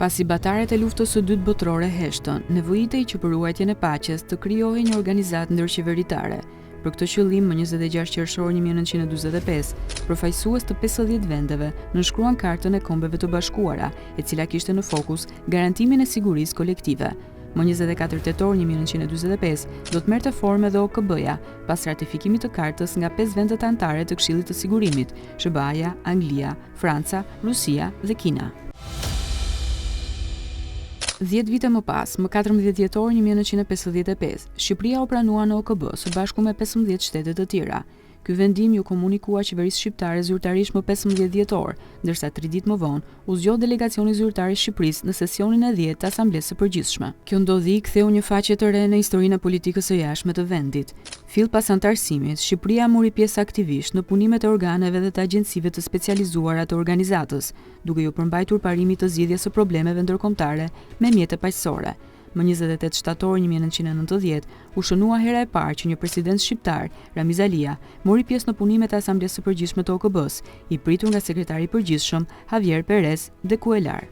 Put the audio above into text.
Pasi batarët e luftës së dytë botërore heshtën, nevojitej që për ruajtjen e paqes të krijohej një organizatë ndërqeveritare. Për këtë qëllim, më 26 qershor 1945, përfaqësues të 50 vendeve nënshkruan Kartën e Kombeve të Bashkuara, e cila kishte në fokus garantimin e sigurisë kolektive. Më 24 tetor 1945 do të merrte formë edhe OKB-ja, pas ratifikimit të kartës nga 5 vendet anëtare të Këshillit të Sigurimit: SBA-ja, Anglia, Franca, Rusia dhe Kina. 10 vite më pas, më 14 dhjetor 1955, Shqipëria u pranua në OKB së bashku me 15 shtete të tjera. Ky vendim ju komunikua qeverisë shqiptare zyrtarisht më 15 dhjetor, ndërsa 3 ditë më vonë u zgjoh delegacioni zyrtar i Shqipërisë në sesionin e 10 të Asamblesë së Përgjithshme. Kjo ndodhi ktheu një faqe të re në historinë e politikës së jashtme të vendit. Fill pas antarësimit, Shqipëria mori pjesë aktivisht në punimet e organeve dhe të agjencive të specializuara të organizatës, duke ju përmbajtur parimit të zgjidhjes së problemeve ndërkombëtare me mjete paqësore. Më 28 shtator 1990 u shënua hera e parë që një president shqiptar, Ramiz Alia, mori pjesë në punimet e Asamblesë së Përgjithshme të OKB-s, i pritur nga sekretari i përgjithshëm Javier Pérez de Cuellar.